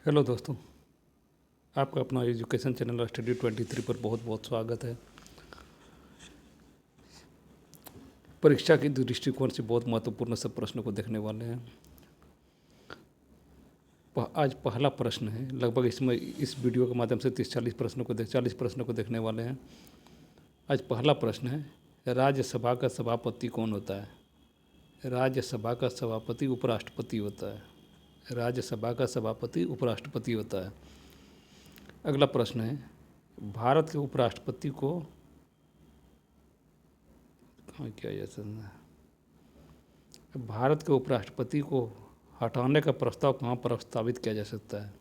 Hello दोस्तों, आपका अपना एजुकेशन चैनल स्टडी 23 पर बहुत बहुत स्वागत है। परीक्षा की दृष्टिकोण से बहुत महत्वपूर्ण सब प्रश्नों को देखने वाले हैं। आज पहला प्रश्न है, लगभग इसमें इस वीडियो के माध्यम से 30-40 प्रश्नों को देखने वाले हैं। आज पहला प्रश्न है, राज्यसभा का सभापति कौन होता है? राज्यसभा का सभापति उपराष्ट्रपति होता है। राज्यसभा का सभापति उपराष्ट्रपति होता है। अगला प्रश्न है, भारत के उपराष्ट्रपति को क्या भारत के उपराष्ट्रपति को हटाने का प्रस्ताव कहाँ प्रस्तावित किया जा सकता है?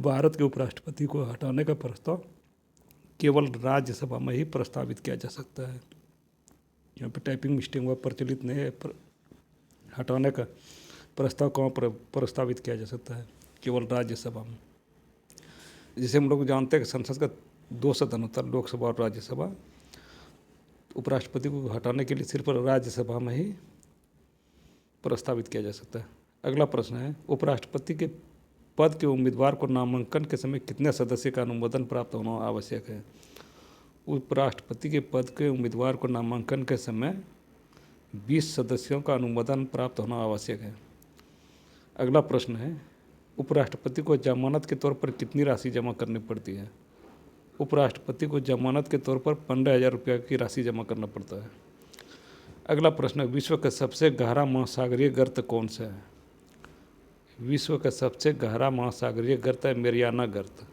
भारत के उपराष्ट्रपति को हटाने का प्रस्ताव केवल राज्यसभा में ही प्रस्तावित किया जा सकता है। यहाँ पे टाइपिंग मिस्टेक हुआ, प्रचलित नहीं है। हटाने का प्रस्ताव कहाँ प्रस्तावित किया जा सकता है? केवल राज्यसभा में। जैसे हम लोग जानते हैं कि संसद का 2 सदन होता है, लोकसभा और राज्यसभा। उपराष्ट्रपति को हटाने के लिए सिर्फ राज्यसभा में ही प्रस्तावित किया जा सकता है। अगला प्रश्न है, उपराष्ट्रपति के पद के उम्मीदवार को नामांकन के समय कितने सदस्य का अनुमोदन प्राप्त होना आवश्यक है? उपराष्ट्रपति के पद के उम्मीदवार को नामांकन के समय 20 सदस्यों का अनुमोदन प्राप्त होना आवश्यक है। अगला प्रश्न है, उपराष्ट्रपति को जमानत के तौर पर कितनी राशि जमा करनी पड़ती है? उपराष्ट्रपति को जमानत के तौर पर 15,000 रुपये की राशि जमा करना पड़ता है। अगला प्रश्न है, विश्व का सबसे गहरा महासागरीय गर्त कौन सा है? विश्व का सबसे गहरा महासागरीय गर्त है मेरियाना गर्त।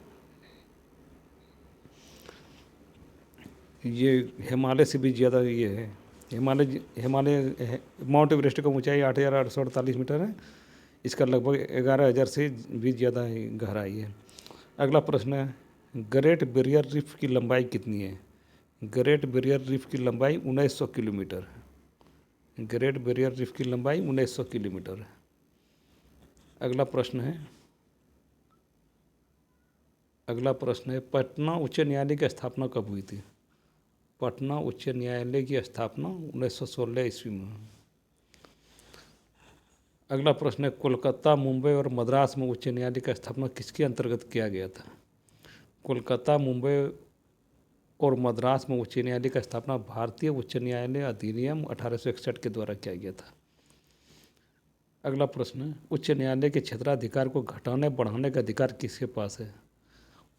ये हिमालय से भी ज़्यादा ये है। हिमालय माउंट एवरेस्ट का ऊंचाई 8,848 मीटर है। इसका लगभग 11,000 से भी ज़्यादा गहराई है। अगला प्रश्न है, ग्रेट बैरियर रीफ की लंबाई कितनी है? ग्रेट बैरियर रीफ की लंबाई 1900 किलोमीटर है। ग्रेट बैरियर रीफ की लंबाई 1900 किलोमीटर है। अगला प्रश्न है, पटना उच्च न्यायालय की स्थापना कब हुई थी? पटना उच्च न्यायालय की स्थापना 1916 ईस्वी में। अगला प्रश्न है, कोलकाता, मुंबई और मद्रास में उच्च न्यायालय की स्थापना किसके अंतर्गत किया गया था? कोलकाता, मुंबई और मद्रास में उच्च न्यायालय की स्थापना भारतीय उच्च न्यायालय अधिनियम 1861 के द्वारा किया गया था। अगला प्रश्न है, उच्च न्यायालय के क्षेत्राधिकार को घटाने बढ़ाने का अधिकार किसके पास है?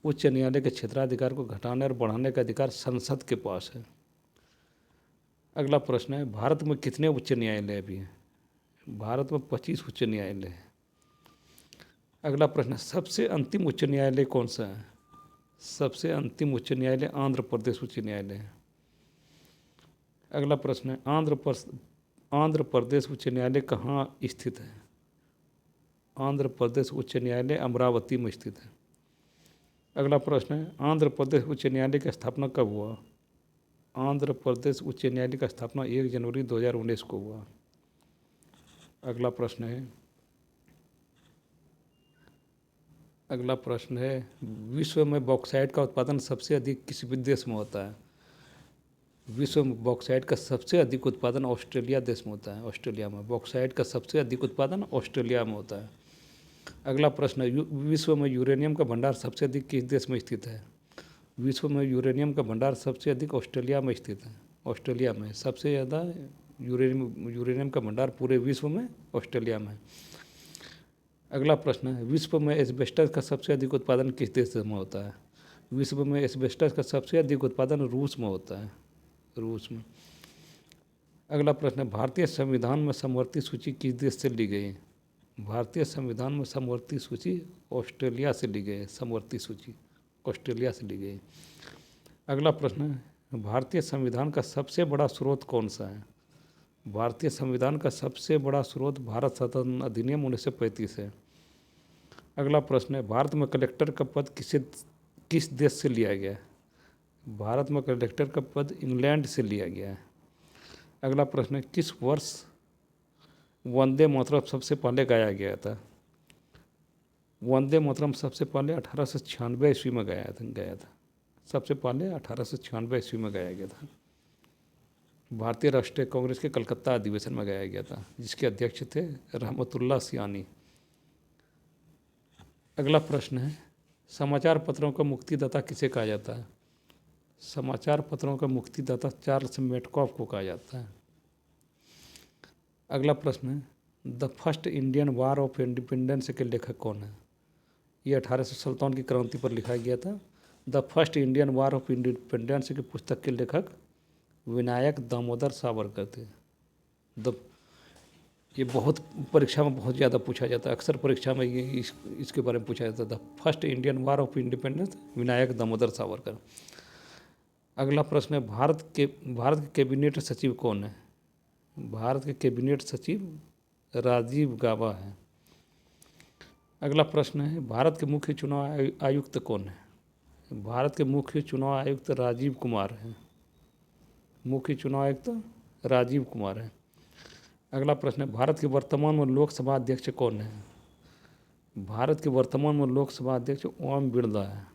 उच्च न्यायालय के क्षेत्राधिकार को घटाने और बढ़ाने का अधिकार संसद के पास है। अगला प्रश्न है, भारत में कितने उच्च न्यायालय भी हैं? भारत में 25 उच्च न्यायालय है। अगला प्रश्न, सबसे अंतिम उच्च न्यायालय कौन सा है? सबसे अंतिम उच्च न्यायालय आंध्र प्रदेश उच्च न्यायालय है। अगला प्रश्न है, आंध्र प्रदेश उच्च न्यायालय कहाँ स्थित है? आंध्र प्रदेश उच्च न्यायालय अमरावती में स्थित है। अगला प्रश्न है, आंध्र प्रदेश उच्च न्यायालय की स्थापना कब हुआ? आंध्र प्रदेश उच्च न्यायालय का स्थापना 1 जनवरी 2019 को हुआ। अगला प्रश्न है, विश्व में बॉक्साइट का उत्पादन सबसे अधिक किस देश में होता है? विश्व में बॉक्साइट का सबसे अधिक उत्पादन ऑस्ट्रेलिया देश में होता है। ऑस्ट्रेलिया में बॉक्साइट का सबसे अधिक उत्पादन ऑस्ट्रेलिया में होता है। अगला प्रश्न है, विश्व में यूरेनियम का भंडार सबसे अधिक किस देश में स्थित है? विश्व में यूरेनियम का भंडार सबसे अधिक ऑस्ट्रेलिया में स्थित है। ऑस्ट्रेलिया में सबसे ज़्यादा यूरेनियम का भंडार पूरे विश्व में ऑस्ट्रेलिया में। अगला प्रश्न है, विश्व में एस्बेस्टस का सबसे अधिक उत्पादन किस देश में होता है? विश्व में एस्बेस्टस का सबसे अधिक उत्पादन रूस में होता है। रूस में। अगला प्रश्न है, भारतीय संविधान में समवर्ती सूची किस देश से ली गई है? भारतीय संविधान में समवर्ती सूची ऑस्ट्रेलिया से ली गई है। समवर्ती सूची ऑस्ट्रेलिया से ली गई। अगला प्रश्न है, भारतीय संविधान का सबसे बड़ा स्रोत कौन सा है? भारतीय संविधान का सबसे बड़ा स्रोत भारत शासन अधिनियम 1935 है। अगला प्रश्न है, भारत में कलेक्टर का पद किस देश से लिया गया है? भारत में कलेक्टर का पद इंग्लैंड से लिया गया है। अगला प्रश्न है, किस वर्ष वंदे मातरम सबसे पहले गाया गया था? वंदे मातरम सबसे पहले 1896 ईस्वी में गाया था। सबसे पहले 1896 ईस्वी में गाया गया था। भारतीय राष्ट्रीय कांग्रेस के कलकत्ता अधिवेशन में गाया गया था, जिसके अध्यक्ष थे रहमतुल्लाह सियानी। अगला प्रश्न है, समाचार पत्रों का मुक्तिदाता किसे कहा जाता है? समाचार पत्रों का मुक्तिदाता चार्ल्स मेटकॉफ को कहा जाता है। अगला प्रश्न है, the first Indian war of independence के लेखक कौन है? ये 1857 की क्रांति पर लिखा गया था। The first Indian war of independence की पुस्तक के लेखक विनायक दामोदर सावरकर थे। ये बहुत परीक्षा में बहुत ज़्यादा पूछा जाता है, अक्सर परीक्षा में ये इसके बारे में पूछा जाता था। First Indian war of independence Vinayak Damodar Savarkar. अगला प्रश्न है, भारत के कैबिनेट सचिव कौन है? भारत के कैबिनेट सचिव राजीव गाबा है। अगला प्रश्न है, भारत के मुख्य चुनाव आयुक्त कौन है? भारत के मुख्य चुनाव आयुक्त राजीव कुमार हैं। मुख्य चुनाव आयुक्त राजीव कुमार हैं। अगला प्रश्न है, भारत के वर्तमान में लोकसभा अध्यक्ष कौन है? भारत के वर्तमान में लोकसभा अध्यक्ष ओम बिरला है।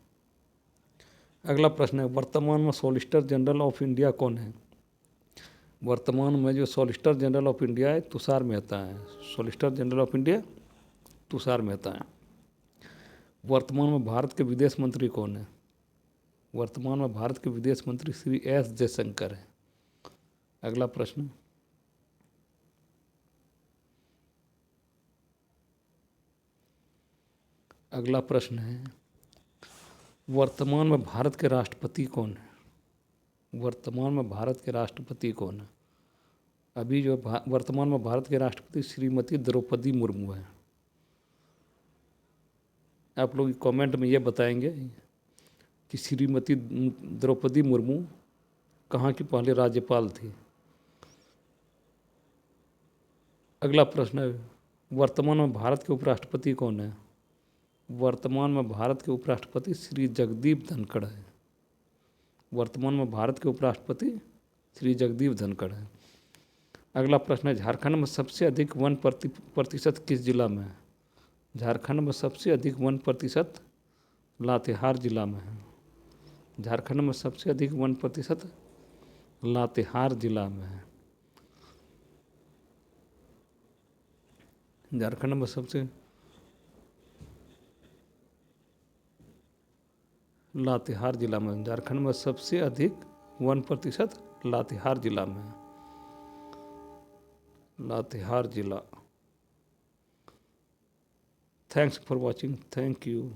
अगला प्रश्न है, वर्तमान में सॉलिसिटर जनरल ऑफ इंडिया कौन है? वर्तमान में जो सॉलिसिटर जनरल ऑफ इंडिया है तुषार मेहता है। Solicitor general of India Tushar Mehta है। वर्तमान में भारत के विदेश मंत्री कौन है? वर्तमान में भारत के विदेश मंत्री श्री एस जयशंकर हैं। अगला प्रश्न, अगला प्रश्न है, वर्तमान में भारत के राष्ट्रपति कौन है? वर्तमान में भारत के राष्ट्रपति कौन है? अभी जो वर्तमान में भारत के राष्ट्रपति श्रीमती द्रौपदी मुर्मू है। आप लोग कमेंट में ये बताएंगे कि श्रीमती द्रौपदी मुर्मू कहाँ की पहले राज्यपाल थी। अगला प्रश्न है, वर्तमान में भारत के उपराष्ट्रपति कौन है? वर्तमान में भारत के उपराष्ट्रपति श्री जगदीप धनखड़ है। वर्तमान में भारत के उपराष्ट्रपति श्री जगदीप धनखड़ है। अगला प्रश्न है, झारखंड में सबसे अधिक वन प्रतिशत किस जिला में है? झारखंड में सबसे अधिक वन प्रतिशत लातेहार जिला में है। झारखंड में सबसे अधिक वन प्रतिशत लातेहार जिला में है। झारखंड में सबसे लातेहार जिला में, झारखंड में सबसे अधिक 1% लातेहार जिला में है। लातेहार जिला। Thanks for watching. Thank you.